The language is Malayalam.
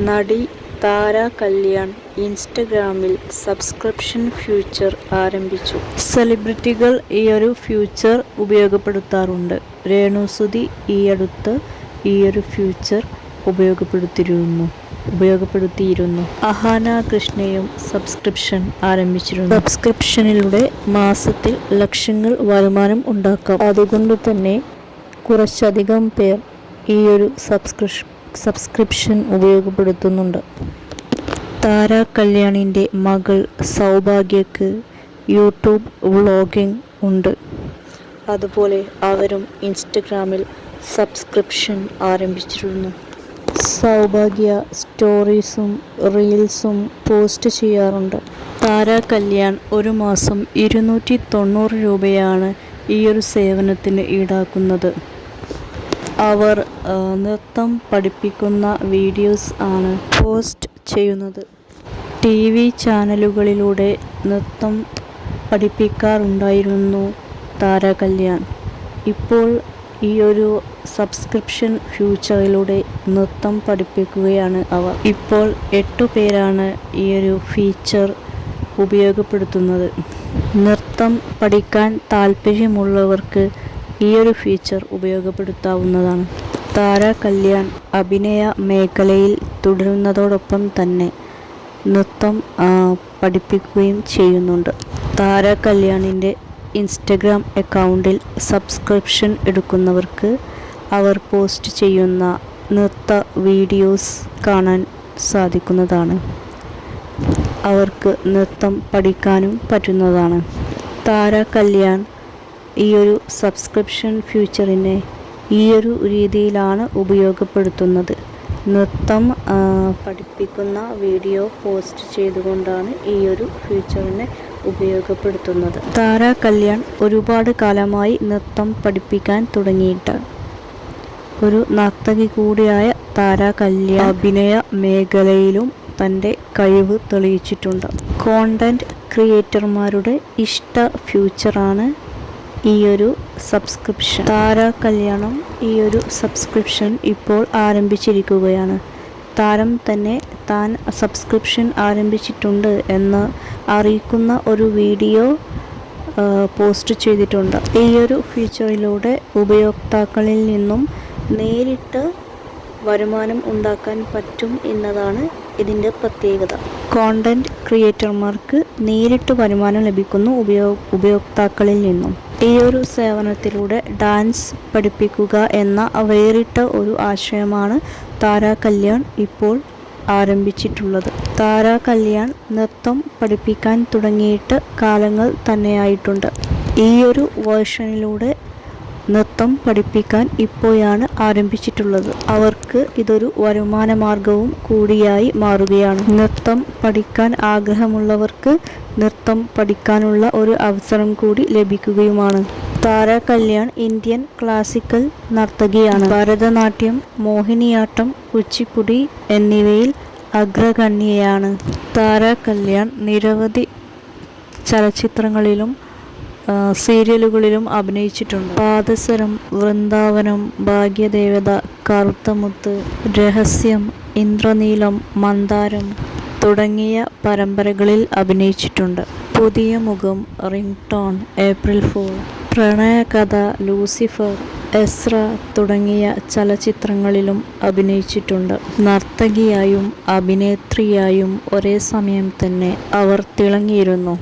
നടി താര കല്യാൺ ഇൻസ്റ്റഗ്രാമിൽ സബ്സ്ക്രിപ്ഷൻ ഫീച്ചർ ആരംഭിച്ചു. സെലിബ്രിറ്റികൾ ഈയൊരു ഫീച്ചർ ഉപയോഗപ്പെടുത്താറുണ്ട്. രേണുസുതി ഈയടുത്ത് ഈയൊരു ഫീച്ചർ ഉപയോഗപ്പെടുത്തിയിരുന്നു. അഹാന കൃഷ്ണയും സബ്സ്ക്രിപ്ഷൻ ആരംഭിച്ചിരുന്നു. സബ്സ്ക്രിപ്ഷനിലൂടെ മാസത്തിൽ ലക്ഷങ്ങൾ വരുമാനം ഉണ്ടാക്കാം. അതുകൊണ്ട് തന്നെ കുറച്ചധികം പേർ ഈയൊരു സബ്സ്ക്രിപ്ഷൻ ഉപയോഗപ്പെടുത്തുന്നുണ്ട്. താര കല്യാണിൻ്റെ മകൾ സൗഭാഗ്യക്ക് യൂട്യൂബ് വ്ളോഗിംഗ് ഉണ്ട്. അതുപോലെ അവരും ഇൻസ്റ്റഗ്രാമിൽ സബ്സ്ക്രിപ്ഷൻ ആരംഭിച്ചിരുന്നു. സൗഭാഗ്യ സ്റ്റോറീസും റീൽസും പോസ്റ്റ് ചെയ്യാറുണ്ട്. താര കല്യാൺ ഒരു മാസം 290 രൂപയാണ് ഈയൊരു സേവനത്തിന് ഈടാക്കുന്നത്. അവർ നൃത്തം പഠിപ്പിക്കുന്ന വീഡിയോസ് ആണ് പോസ്റ്റ് ചെയ്യുന്നത്. TV ചാനലുകളിലൂടെ നൃത്തം പഠിപ്പിക്കാറുണ്ടായിരുന്നു താര കല്യാൺ. ഇപ്പോൾ ഈയൊരു സബ്സ്ക്രിപ്ഷൻ ഫീച്ചറിലൂടെ നൃത്തം പഠിപ്പിക്കുകയാണ് അവർ. ഇപ്പോൾ 8 പേരാണ് ഈയൊരു ഫീച്ചർ ഉപയോഗപ്പെടുത്തുന്നത്. നൃത്തം പഠിക്കാൻ താല്പര്യമുള്ളവർക്ക് ഈയൊരു ഫീച്ചർ ഉപയോഗപ്പെടുത്താവുന്നതാണ്. താര കല്യാൺ അഭിനയ മേഖലയിൽ തുടരുന്നതോടൊപ്പം തന്നെ നൃത്തം പഠിപ്പിക്കുകയും ചെയ്യുന്നുണ്ട്. താര കല്യാണിൻ്റെ ഇൻസ്റ്റഗ്രാം അക്കൗണ്ടിൽ സബ്സ്ക്രിപ്ഷൻ എടുക്കുന്നവർക്ക് അവർ പോസ്റ്റ് ചെയ്യുന്ന നൃത്ത വീഡിയോസ് കാണാൻ സാധിക്കുന്നതാണ്. അവർക്ക് നൃത്തം പഠിക്കാനും പറ്റുന്നതാണ്. താര കല്യാൺ ഈയൊരു സബ്സ്ക്രിപ്ഷൻ ഫീച്ചറിനെ ഈയൊരു രീതിയിലാണ് ഉപയോഗപ്പെടുത്തുന്നത്. നൃത്തം പഠിപ്പിക്കുന്ന വീഡിയോ പോസ്റ്റ് ചെയ്തുകൊണ്ടാണ് ഈയൊരു ഫീച്ചറിനെ ഉപയോഗപ്പെടുത്തുന്നത്. താര കല്യാൺ ഒരുപാട് കാലമായി നൃത്തം പഠിപ്പിക്കാൻ തുടങ്ങിയിട്ട് ഒരു നർത്തകി കൂടിയായ താര കല്യാൺ അഭിനയ മേഖലയിലും തൻ്റെ കഴിവ് തെളിയിച്ചിട്ടുണ്ട്. കോണ്ടന്റ് ക്രിയേറ്റർമാരുടെ ഇഷ്ട ഫീച്ചറാണ് ഈയൊരു സബ്സ്ക്രിപ്ഷൻ. താര കല്യാണം ഈയൊരു സബ്സ്ക്രിപ്ഷൻ ഇപ്പോൾ ആരംഭിച്ചിരിക്കുകയാണ്. താരം തന്നെ താൻ സബ്സ്ക്രിപ്ഷൻ ആരംഭിച്ചിട്ടുണ്ട് എന്ന് അറിയിക്കുന്ന ഒരു വീഡിയോ പോസ്റ്റ് ചെയ്തിട്ടുണ്ട്. ഈയൊരു ഫീച്ചറിലൂടെ ഉപയോക്താക്കളിൽ നിന്നും നേരിട്ട് വരുമാനം ഉണ്ടാക്കാൻ പറ്റും എന്നതാണ് ഇതിൻ്റെ പ്രത്യേകത. കോണ്ടന്റ് ക്രിയേറ്റർമാർക്ക് നേരിട്ട് വരുമാനം ലഭിക്കുന്നു ഉപയോക്താക്കളിൽ നിന്നും. ഈയൊരു സേവനത്തിലൂടെ ഡാൻസ് പഠിപ്പിക്കുക എന്ന വേറിട്ട ഒരു ആശയമാണ് താര കല്യാൺ ഇപ്പോൾ ആരംഭിച്ചിട്ടുള്ളത്. താര കല്യാൺ നൃത്തം പഠിപ്പിക്കാൻ തുടങ്ങിയിട്ട് കാലങ്ങൾ തന്നെയായിട്ടുണ്ട്. ഈയൊരു വേർഷനിലൂടെ നൃത്തം പഠിപ്പിക്കാൻ ഇപ്പോഴാണ് ആരംഭിച്ചിട്ടുള്ളത്. അവർക്ക് ഇതൊരു വരുമാന മാർഗവും കൂടിയായി മാറുകയാണ്. നൃത്തം പഠിക്കാൻ ആഗ്രഹമുള്ളവർക്ക് നൃത്തം പഠിക്കാനുള്ള ഒരു അവസരം കൂടി ലഭിക്കുകയുമാണ്. താര കല്യാൺ ഇന്ത്യൻ ക്ലാസിക്കൽ നർത്തകിയാണ്. ഭരതനാട്യം, മോഹിനിയാട്ടം, കുച്ചിപ്പുടി എന്നിവയിൽ അഗ്രഗണ്യയാണ്. താര കല്യാൺ നിരവധി ചലച്ചിത്രങ്ങളിലും സീരിയലുകളിലും അഭിനയിച്ചിട്ടുണ്ട്. പാദസരം, വൃന്ദാവനം, ഭാഗ്യദേവത, കറുത്തമുത്ത്, രഹസ്യം, ഇന്ദ്രനീലം, മന്ദാരം തുടങ്ങിയ പരമ്പരകളിൽ അഭിനയിച്ചിട്ടുണ്ട്. Puthiya Mukham, ring tone, April fool, Pranayakatha, Lucifer, Ezra തുടങ്ങിയ ചലച്ചിത്രങ്ങളിലും അഭിനയിച്ചിട്ടുണ്ട്. നർത്തകിയായും അഭിനേത്രിയായും ഒരേ സമയം തന്നെ അവർ തിളങ്ങിയിരുന്നു.